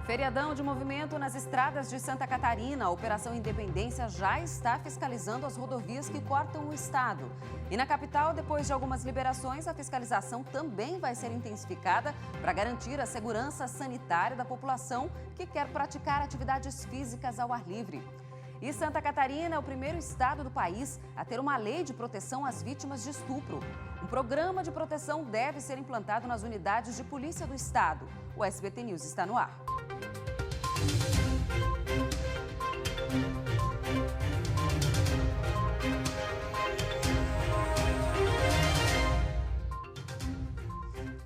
Feriadão de movimento nas estradas de Santa Catarina. A Operação Independência já está fiscalizando as rodovias que cortam o estado. E na capital, depois de algumas liberações, a fiscalização também vai ser intensificada para garantir a segurança sanitária da população que quer praticar atividades físicas ao ar livre. E Santa Catarina é o primeiro estado do país a ter uma lei de proteção às vítimas de estupro. Um programa de proteção deve ser implantado nas unidades de polícia do estado. O SBT News está no ar.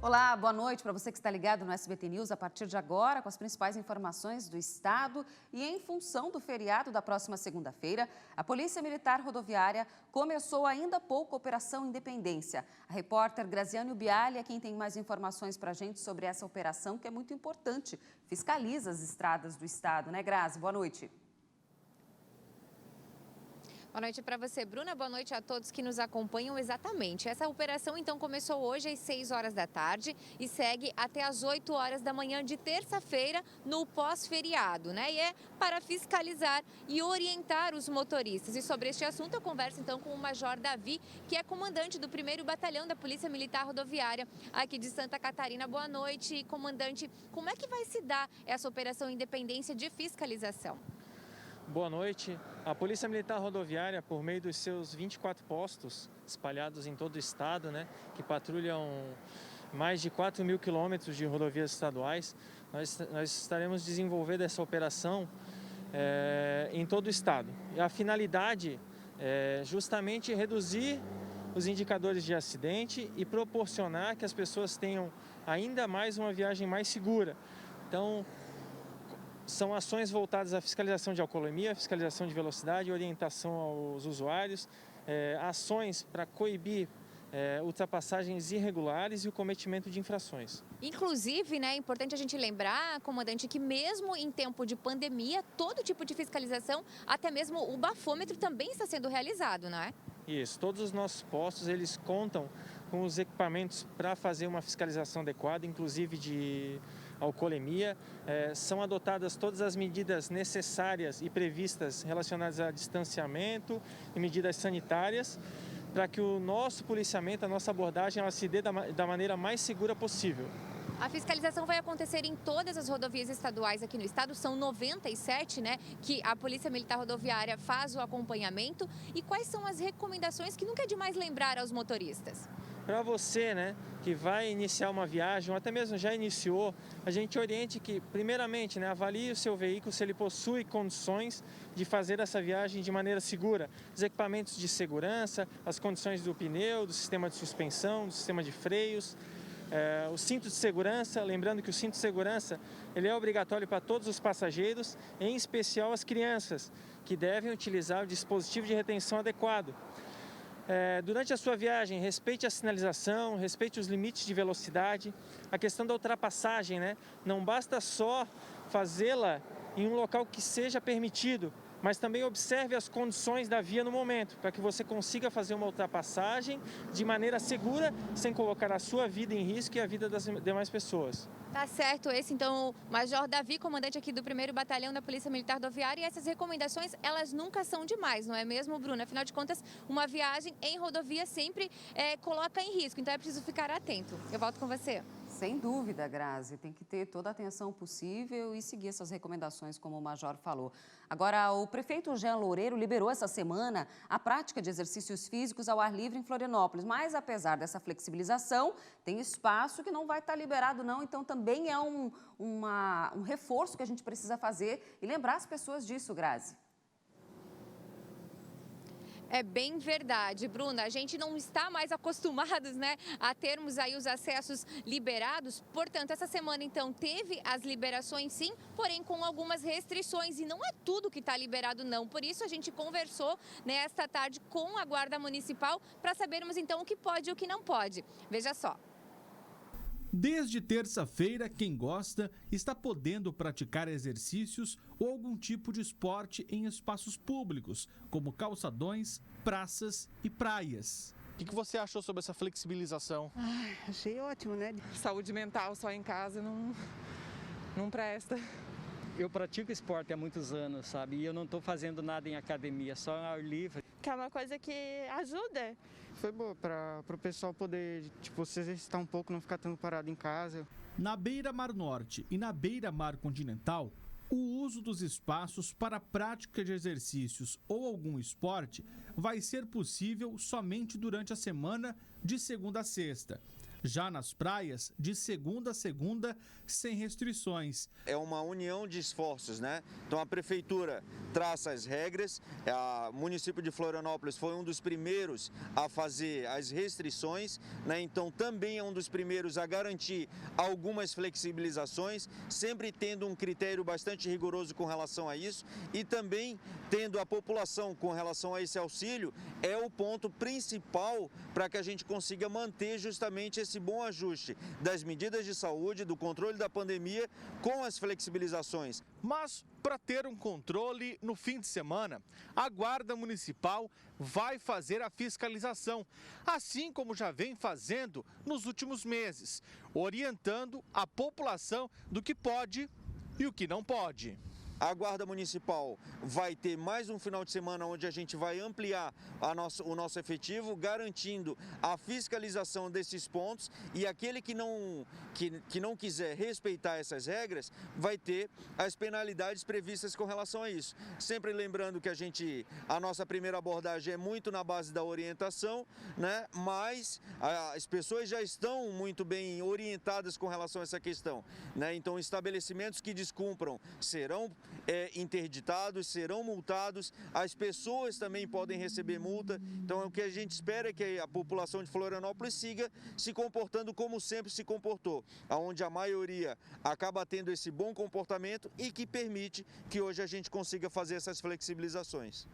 Olá, boa noite para você que está ligado no SBT News a partir de agora com as principais informações do estado. E em função do feriado da próxima segunda-feira, a Polícia Militar Rodoviária começou ainda há pouco a Operação Independência. A repórter Graziane Ubiali é quem tem mais informações para a gente sobre essa operação, que é muito importante. Fiscaliza as estradas do estado, né, Grazi? Boa noite. Boa noite para você, Bruna. Boa noite a todos que nos acompanham. Exatamente. Essa operação, então, começou hoje às 6 horas da tarde e segue até às 8 horas da manhã de terça-feira, no pós-feriado, né? E é para fiscalizar e orientar os motoristas. E sobre este assunto, eu converso, então, com o Major Davi, que é comandante do 1º Batalhão da Polícia Militar Rodoviária aqui de Santa Catarina. Boa noite, comandante. Como é que vai se dar essa Operação Independência de fiscalização? Boa noite. A Polícia Militar Rodoviária, por meio dos seus 24 postos espalhados em todo o estado, que patrulham mais de 4 mil quilômetros de rodovias estaduais, nós estaremos desenvolvendo essa operação em todo o estado. E a finalidade é justamente reduzir os indicadores de acidente e proporcionar que as pessoas tenham ainda mais uma viagem mais segura. Então, são ações voltadas à fiscalização de alcoolemia, fiscalização de velocidade, orientação aos usuários, ações para coibir ultrapassagens irregulares e o cometimento de infrações. Inclusive, é importante a gente lembrar, comandante, que mesmo em tempo de pandemia, todo tipo de fiscalização, até mesmo o bafômetro também está sendo realizado, não é? Isso, todos os nossos postos, eles contam com os equipamentos para fazer uma fiscalização adequada, inclusive de alcoolemia. São adotadas todas as medidas necessárias e previstas relacionadas a distanciamento e medidas sanitárias para que o nosso policiamento, a nossa abordagem, ela se dê da maneira mais segura possível. A fiscalização vai acontecer em todas as rodovias estaduais aqui no estado, são 97, que a Polícia Militar Rodoviária faz o acompanhamento. E quais são as recomendações que nunca é demais lembrar aos motoristas? Para você, que vai iniciar uma viagem, ou até mesmo já iniciou, a gente oriente que, primeiramente, avalie o seu veículo se ele possui condições de fazer essa viagem de maneira segura. Os equipamentos de segurança, as condições do pneu, do sistema de suspensão, do sistema de freios, o cinto de segurança. Lembrando que o cinto de segurança ele é obrigatório para todos os passageiros, em especial as crianças, que devem utilizar o dispositivo de retenção adequado. Durante a sua viagem, respeite a sinalização, respeite os limites de velocidade. A questão da ultrapassagem, não basta só fazê-la em um local que seja permitido, mas também observe as condições da via no momento, para que você consiga fazer uma ultrapassagem de maneira segura, sem colocar a sua vida em risco e a vida das demais pessoas. Tá certo, esse então, Major Davi, comandante aqui do 1º Batalhão da Polícia Militar Rodoviária. E essas recomendações, elas nunca são demais, não é mesmo, Bruna? Afinal de contas, uma viagem em rodovia sempre coloca em risco, então é preciso ficar atento. Eu volto com você. Sem dúvida, Grazi, tem que ter toda a atenção possível e seguir essas recomendações, como o Major falou. Agora, o prefeito Jean Loureiro liberou essa semana a prática de exercícios físicos ao ar livre em Florianópolis, mas apesar dessa flexibilização, tem espaço que não vai estar liberado não, então também é um reforço que a gente precisa fazer e lembrar as pessoas disso, Grazi. É bem verdade, Bruna. A gente não está mais acostumados, a termos aí os acessos liberados. Portanto, essa semana, então, teve as liberações, sim, porém com algumas restrições. E não é tudo que está liberado, não. Por isso, a gente conversou esta tarde com a Guarda Municipal para sabermos, então, o que pode e o que não pode. Veja só. Desde terça-feira, quem gosta está podendo praticar exercícios ou algum tipo de esporte em espaços públicos, como calçadões, praças e praias. O que você achou sobre essa flexibilização? Achei ótimo, Saúde mental só em casa não presta. Eu pratico esporte há muitos anos, sabe? E eu não estou fazendo nada em academia, só ao ar livre. Que é uma coisa que ajuda. Foi boa para o pessoal poder, se exercitar um pouco, não ficar tão parado em casa. Na Beira-Mar Norte e na Beira-Mar Continental, o uso dos espaços para a prática de exercícios ou algum esporte vai ser possível somente durante a semana de segunda a sexta. Já nas praias, de segunda a segunda, sem restrições. É uma união de esforços, né? Então a prefeitura traça as regras, o município de Florianópolis foi um dos primeiros a fazer as restrições, né? Então também é um dos primeiros a garantir algumas flexibilizações, sempre tendo um critério bastante rigoroso com relação a isso e também tendo a população com relação a esse auxílio, é o ponto principal para que a gente consiga manter justamente esse bom ajuste das medidas de saúde, do controle da pandemia com as flexibilizações. Mas, para ter um controle no fim de semana, a Guarda Municipal vai fazer a fiscalização, assim como já vem fazendo nos últimos meses, orientando a população do que pode e o que não pode. A Guarda Municipal vai ter mais um final de semana onde a gente vai ampliar o nosso efetivo, garantindo a fiscalização desses pontos e aquele que não quiser respeitar essas regras vai ter as penalidades previstas com relação a isso. Sempre lembrando que a nossa primeira abordagem é muito na base da orientação, né? Mas as pessoas já estão muito bem orientadas com relação a essa questão, né? Então, estabelecimentos que descumpram serão interditados, serão multados, as pessoas também podem receber multa. Então o que a gente espera é que a população de Florianópolis siga se comportando como sempre se comportou, onde a maioria acaba tendo esse bom comportamento e que permite que hoje a gente consiga fazer essas flexibilizações.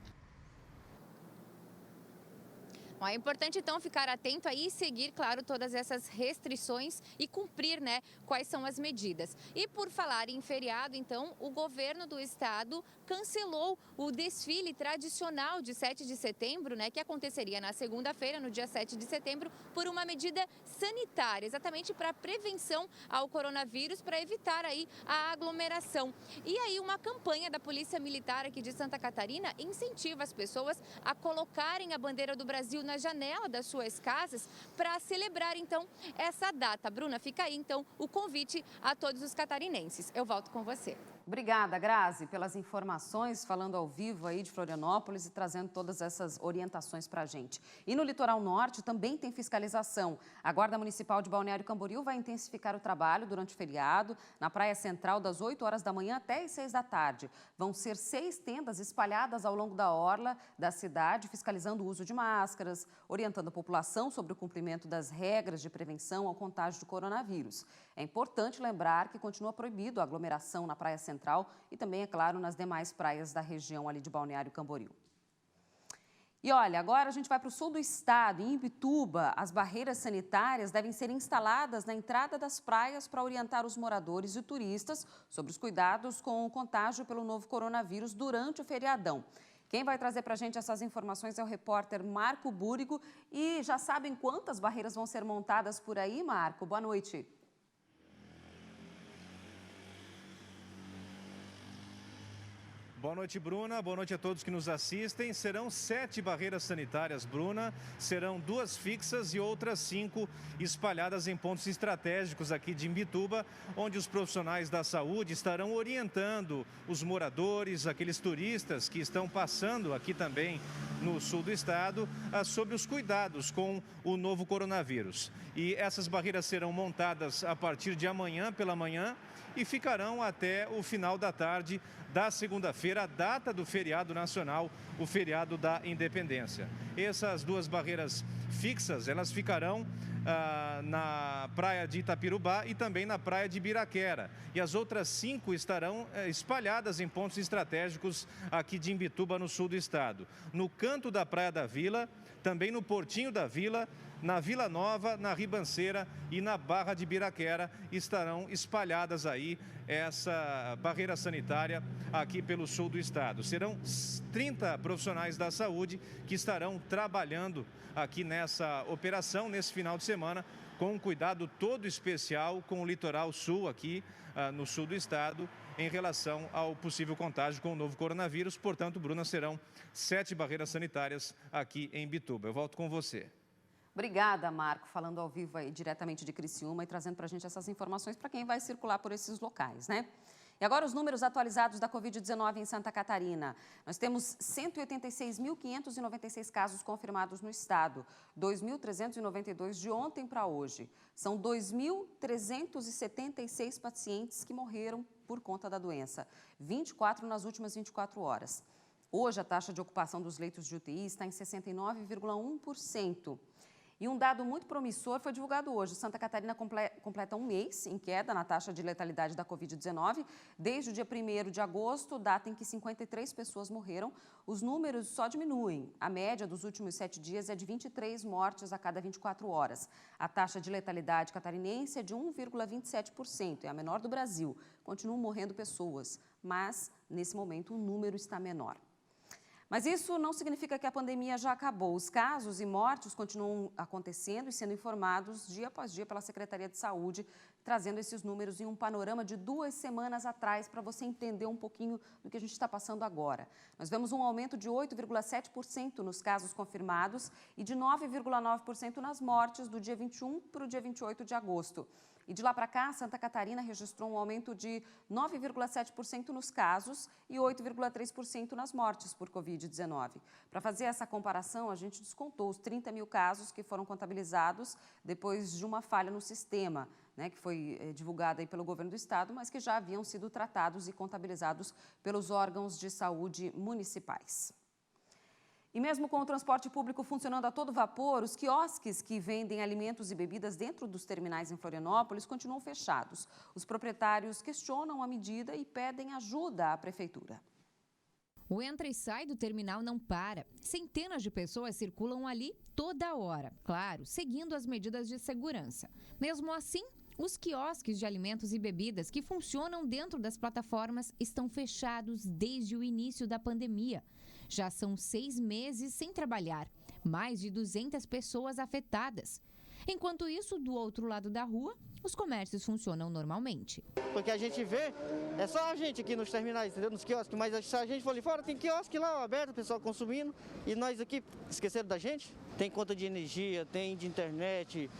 É importante, então, ficar atento aí e seguir, claro, todas essas restrições e cumprir, né, quais são as medidas. E por falar em feriado, então, o governo do estado cancelou o desfile tradicional de 7 de setembro, né, que aconteceria na segunda-feira, no dia 7 de setembro, por uma medida sanitária, exatamente para prevenção ao coronavírus, para evitar aí a aglomeração. E aí uma campanha da Polícia Militar aqui de Santa Catarina incentiva as pessoas a colocarem a bandeira do Brasil na janela das suas casas para celebrar, então, essa data. Bruna, fica aí, então, o convite a todos os catarinenses. Eu volto com você. Obrigada, Grazi, pelas informações, falando ao vivo aí de Florianópolis e trazendo todas essas orientações para a gente. E no litoral norte também tem fiscalização. A Guarda Municipal de Balneário Camboriú vai intensificar o trabalho durante o feriado, na Praia Central, das 8 horas da manhã até as 6 da tarde. Vão ser 6 tendas espalhadas ao longo da orla da cidade, fiscalizando o uso de máscaras, orientando a população sobre o cumprimento das regras de prevenção ao contágio do coronavírus. É importante lembrar que continua proibido a aglomeração na Praia Central e também, é claro, nas demais praias da região ali de Balneário Camboriú. E olha, agora a gente vai para o sul do estado, em Imbituba. As barreiras sanitárias devem ser instaladas na entrada das praias para orientar os moradores e turistas sobre os cuidados com o contágio pelo novo coronavírus durante o feriadão. Quem vai trazer para a gente essas informações é o repórter Marco Búrigo. E já sabem quantas barreiras vão ser montadas por aí, Marco? Boa noite. Boa noite, Bruna. Boa noite a todos que nos assistem. Serão 7 barreiras sanitárias, Bruna. Serão 2 fixas e outras 5 espalhadas em pontos estratégicos aqui de Imbituba, onde os profissionais da saúde estarão orientando os moradores, aqueles turistas que estão passando aqui também no sul do estado, sobre os cuidados com o novo coronavírus. E essas barreiras serão montadas a partir de amanhã pela manhã e ficarão até o final da tarde da segunda-feira, a data do feriado nacional, o feriado da Independência. Essas 2 barreiras fixas, elas ficarão na praia de Itapirubá e também na praia de Ibiraquera. E as outras 5 estarão espalhadas em pontos estratégicos aqui de Imbituba, no sul do estado. No canto da Praia da Vila, também no Portinho da Vila, na Vila Nova, na Ribanceira e na Barra de Ibiraquera estarão espalhadas aí essa barreira sanitária aqui pelo sul do estado. Serão 30 profissionais da saúde que estarão trabalhando aqui nessa operação, nesse final de semana, com um cuidado todo especial com o litoral sul aqui no sul do estado em relação ao possível contágio com o novo coronavírus. Portanto, Bruna, serão 7 barreiras sanitárias aqui em Imbituba. Eu volto com você. Obrigada, Marco, falando ao vivo aí diretamente de Criciúma e trazendo para a gente essas informações para quem vai circular por esses locais, né? E agora os números atualizados da Covid-19 em Santa Catarina. Nós temos 186.596 casos confirmados no estado, 2.392 de ontem para hoje. São 2.376 pacientes que morreram por conta da doença, 24 nas últimas 24 horas. Hoje, a taxa de ocupação dos leitos de UTI está em 69,1%. E um dado muito promissor foi divulgado hoje. Santa Catarina completa um mês em queda na taxa de letalidade da Covid-19. Desde o dia 1º de agosto, data em que 53 pessoas morreram, os números só diminuem. A média dos últimos 7 dias é de 23 mortes a cada 24 horas. A taxa de letalidade catarinense é de 1,27%, é a menor do Brasil. Continuam morrendo pessoas, mas nesse momento o número está menor. Mas isso não significa que a pandemia já acabou. Os casos e mortes continuam acontecendo e sendo informados dia após dia pela Secretaria de Saúde, trazendo esses números em um panorama de 2 semanas atrás, para você entender um pouquinho do que a gente está passando agora. Nós vemos um aumento de 8,7% nos casos confirmados e de 9,9% nas mortes do dia 21 para o dia 28 de agosto. E de lá para cá, Santa Catarina registrou um aumento de 9,7% nos casos e 8,3% nas mortes por Covid-19. Para fazer essa comparação, a gente descontou os 30 mil casos que foram contabilizados depois de uma falha no sistema, né, que foi divulgada aí pelo governo do estado, mas que já haviam sido tratados e contabilizados pelos órgãos de saúde municipais. E mesmo com o transporte público funcionando a todo vapor, os quiosques que vendem alimentos e bebidas dentro dos terminais em Florianópolis continuam fechados. Os proprietários questionam a medida e pedem ajuda à prefeitura. O entra e sai do terminal não para. Centenas de pessoas circulam ali toda hora, claro, seguindo as medidas de segurança. Mesmo assim, os quiosques de alimentos e bebidas que funcionam dentro das plataformas estão fechados desde o início da pandemia. Já são 6 meses sem trabalhar, mais de 200 pessoas afetadas. Enquanto isso, do outro lado da rua, os comércios funcionam normalmente. Porque a gente vê, é só a gente aqui nos terminais, entendeu? Nos quiosques, mas se a gente for ali fora, tem quiosque lá aberto, o pessoal consumindo, e nós aqui esqueceram da gente? Tem conta de energia, tem de internet.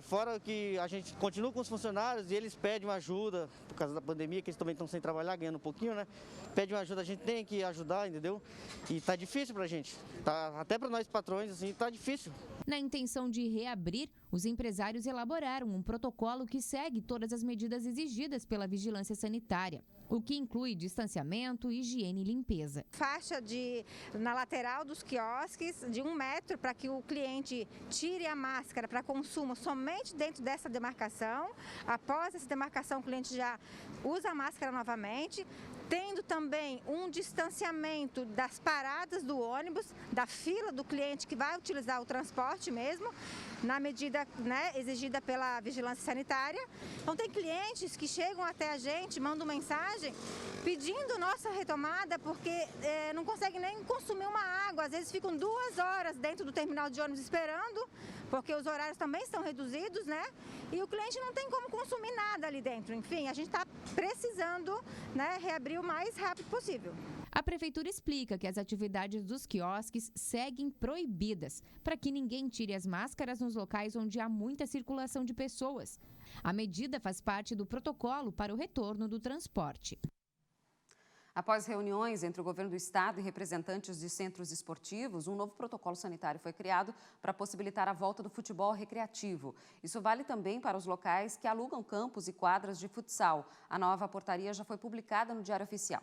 Fora que a gente continua com os funcionários e eles pedem uma ajuda, por causa da pandemia, que eles também estão sem trabalhar, ganhando um pouquinho, né? Pedem uma ajuda, a gente tem que ajudar, entendeu? E tá difícil pra gente, até pra nós patrões, assim, tá difícil. Na intenção de reabrir, os empresários elaboraram um protocolo que segue todas as medidas exigidas pela vigilância sanitária, o que inclui distanciamento, higiene e limpeza. Faixa na lateral dos quiosques de 1 metro para que o cliente tire a máscara para consumo somente dentro dessa demarcação. Após essa demarcação, o cliente já usa a máscara novamente. Tendo também um distanciamento das paradas do ônibus, da fila do cliente que vai utilizar o transporte mesmo, na medida, né, exigida pela vigilância sanitária. Então tem clientes que chegam até a gente, mandam mensagem pedindo nossa retomada porque não conseguem nem consumir uma água. Às vezes ficam 2 horas dentro do terminal de ônibus esperando, porque os horários também estão reduzidos, né? E o cliente não tem como consumir nada ali dentro. Enfim, a gente está precisando, né, reabrir o mais rápido possível. A prefeitura explica que as atividades dos quiosques seguem proibidas, para que ninguém tire as máscaras nos locais onde há muita circulação de pessoas. A medida faz parte do protocolo para o retorno do transporte. Após reuniões entre o governo do estado e representantes de centros esportivos, um novo protocolo sanitário foi criado para possibilitar a volta do futebol recreativo. Isso vale também para os locais que alugam campos e quadras de futsal. A nova portaria já foi publicada no Diário Oficial.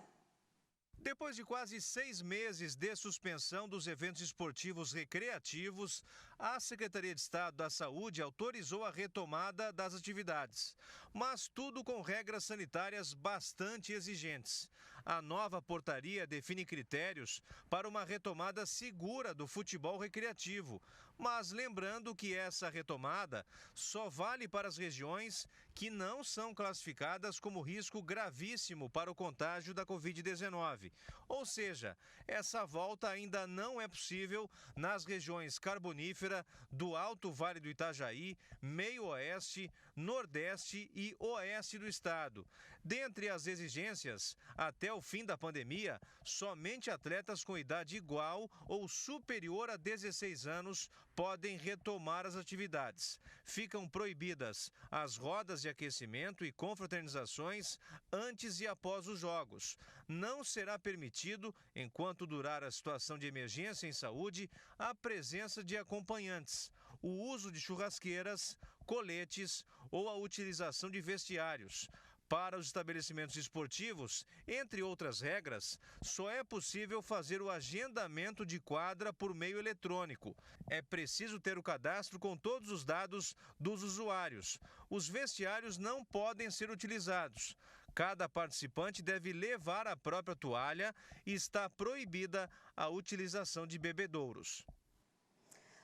Depois de quase 6 meses de suspensão dos eventos esportivos recreativos, a Secretaria de Estado da Saúde autorizou a retomada das atividades, mas tudo com regras sanitárias bastante exigentes. A nova portaria define critérios para uma retomada segura do futebol recreativo, mas lembrando que essa retomada só vale para as regiões que não são classificadas como risco gravíssimo para o contágio da Covid-19. Ou seja, essa volta ainda não é possível nas regiões carbonífera, do Alto Vale do Itajaí, Meio Oeste, nordeste e oeste do estado. Dentre as exigências, até o fim da pandemia, somente atletas com idade igual ou superior a 16 anos podem retomar as atividades. Ficam proibidas as rodas de aquecimento e confraternizações antes e após os jogos. Não será permitido, enquanto durar a situação de emergência em saúde, a presença de acompanhantes, o uso de churrasqueiras, coletes ou a utilização de vestiários. Para os estabelecimentos esportivos, entre outras regras, só é possível fazer o agendamento de quadra por meio eletrônico. É preciso ter o cadastro com todos os dados dos usuários. Os vestiários não podem ser utilizados. Cada participante deve levar a própria toalha e está proibida a utilização de bebedouros.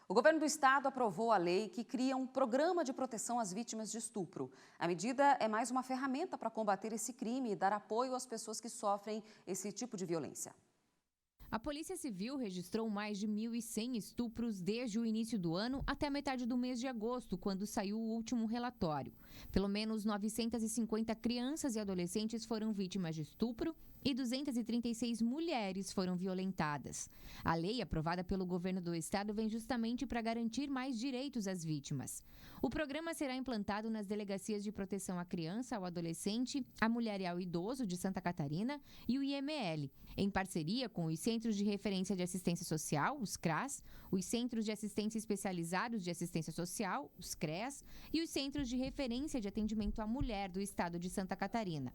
O governo do estado aprovou a lei que cria um programa de proteção às vítimas de estupro. A medida é mais uma ferramenta para combater esse crime e dar apoio às pessoas que sofrem esse tipo de violência. A Polícia Civil registrou mais de 1.100 estupros desde o início do ano até a metade do mês de agosto, quando saiu o último relatório. Pelo menos 950 crianças e adolescentes foram vítimas de estupro e 236 mulheres foram violentadas. A lei aprovada pelo governo do estado vem justamente para garantir mais direitos às vítimas. O programa será implantado nas delegacias de proteção à criança, ao adolescente, à mulher e ao idoso de Santa Catarina e o IML, em parceria com os Centros de Referência de Assistência Social, os CRAS, os Centros de Assistência Especializados de Assistência Social, os CREAS, e os Centros de Referência de Atendimento à Mulher do estado de Santa Catarina.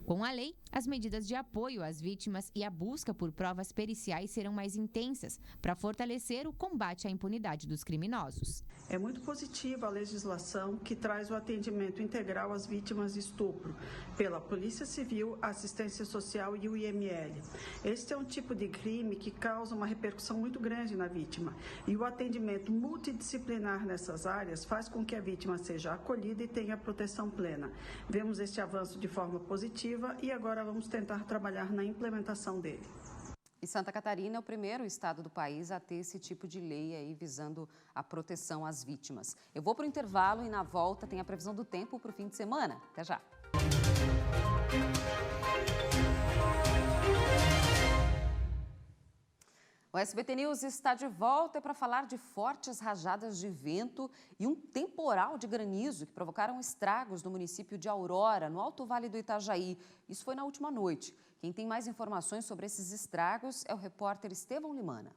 Com a lei, as medidas de apoio às vítimas e a busca por provas periciais serão mais intensas para fortalecer o combate à impunidade dos criminosos. É muito positiva a legislação que traz o atendimento integral às vítimas de estupro pela Polícia Civil, Assistência Social e o IML. Este é um tipo de crime que causa uma repercussão muito grande na vítima e o atendimento multidisciplinar nessas áreas faz com que a vítima seja acolhida e tenha proteção plena. Vemos este avanço de forma positiva e agora vamos tentar trabalhar na implementação dele. E Santa Catarina é o primeiro estado do país a ter esse tipo de lei aí visando a proteção às vítimas. Eu vou para o intervalo e na volta tem a previsão do tempo para o fim de semana. Até já! O SBT News está de volta para falar de fortes rajadas de vento e um temporal de granizo que provocaram estragos no município de Aurora, no Alto Vale do Itajaí. Isso foi na última noite. Quem tem mais informações sobre esses estragos é o repórter Estevão Limana.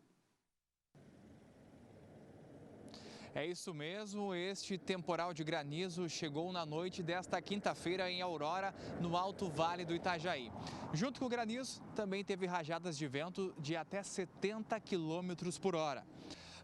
É isso mesmo, este temporal de granizo chegou na noite desta quinta-feira em Aurora, no Alto Vale do Itajaí. Junto com o granizo, também teve rajadas de vento de até 70 km por hora.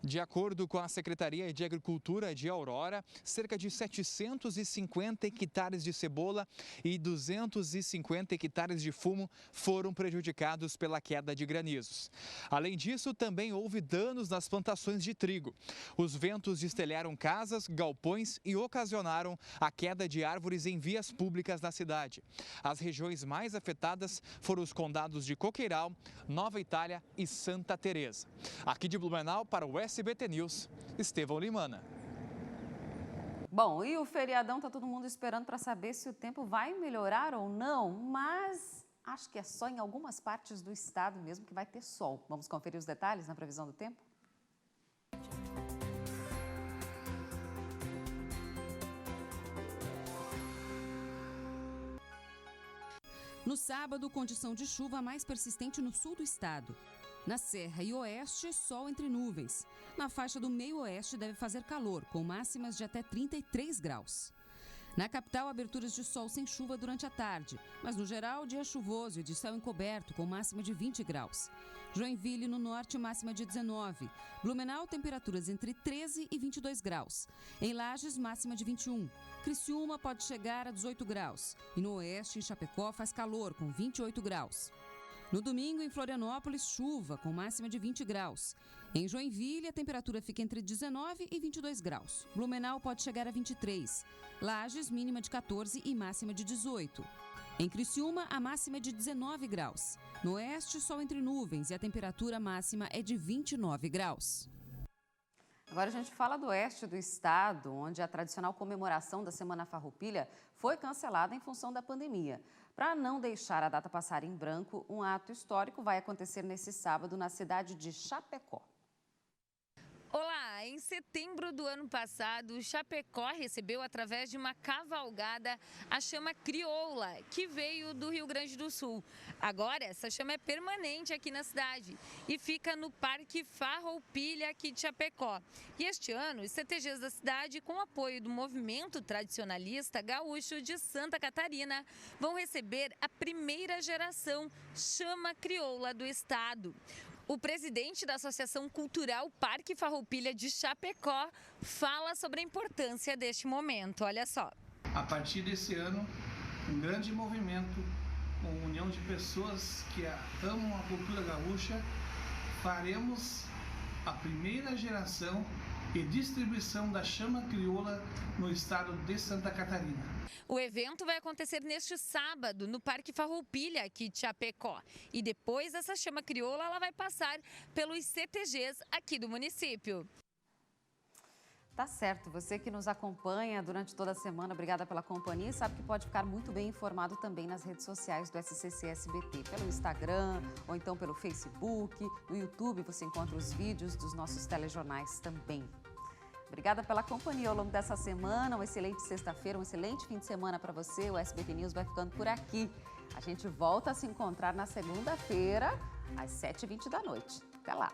De acordo com a Secretaria de Agricultura de Aurora, cerca de 750 hectares de cebola e 250 hectares de fumo foram prejudicados pela queda de granizos. Além disso, também houve danos nas plantações de trigo. Os ventos destelharam casas, galpões e ocasionaram a queda de árvores em vias públicas na cidade. As regiões mais afetadas foram os condados de Coqueiral, Nova Itália e Santa Teresa. Aqui de Blumenau, para o SBT News, Estevão Limana. Bom, e o feriadão tá todo mundo esperando para saber se o tempo vai melhorar ou não, mas acho que é só em algumas partes do estado mesmo que vai ter sol. Vamos conferir os detalhes na previsão do tempo? No sábado, condição de chuva mais persistente no sul do estado. Na Serra e Oeste, sol entre nuvens. Na faixa do meio-oeste deve fazer calor, com máximas de até 33 graus. Na capital, aberturas de sol sem chuva durante a tarde, mas no geral, dia chuvoso e de céu encoberto, com máxima de 20 graus. Joinville, no norte, máxima de 19. Blumenau, temperaturas entre 13 e 22 graus. Em Lages, máxima de 21. Criciúma pode chegar a 18 graus. E no oeste, em Chapecó, faz calor, com 28 graus. No domingo, em Florianópolis, chuva, com máxima de 20 graus. Em Joinville, a temperatura fica entre 19 e 22 graus. Blumenau pode chegar a 23. Lages, mínima de 14 e máxima de 18. Em Criciúma, a máxima é de 19 graus. No oeste, sol entre nuvens e a temperatura máxima é de 29 graus. Agora a gente fala do oeste do estado, onde a tradicional comemoração da Semana Farroupilha foi cancelada em função da pandemia. Para não deixar a data passar em branco, um ato histórico vai acontecer nesse sábado na cidade de Chapecó. Olá, em setembro do ano passado, Chapecó recebeu através de uma cavalgada a chama crioula, que veio do Rio Grande do Sul. Agora, essa chama é permanente aqui na cidade e fica no Parque Farroupilha aqui de Chapecó. E este ano, os CTGs da cidade, com apoio do movimento tradicionalista gaúcho de Santa Catarina, vão receber a primeira geração chama crioula do estado. O presidente da Associação Cultural Parque Farroupilha de Chapecó fala sobre a importância deste momento. Olha só. A partir desse ano, um grande movimento, com união de pessoas que amam a cultura gaúcha, faremos a primeira geração e distribuição da chama crioula no estado de Santa Catarina. O evento vai acontecer neste sábado no Parque Farroupilha, aqui de Chapecó. E depois essa chama crioula ela vai passar pelos CTGs aqui do município. Tá certo, você que nos acompanha durante toda a semana, obrigada pela companhia, sabe que pode ficar muito bem informado também nas redes sociais do SCC SBT, pelo Instagram ou então pelo Facebook, no YouTube você encontra os vídeos dos nossos telejornais também. Obrigada pela companhia ao longo dessa semana, uma excelente sexta-feira, um excelente fim de semana para você, o SBT News vai ficando por aqui. A gente volta a se encontrar na segunda-feira, às 7h20 da noite. Até lá!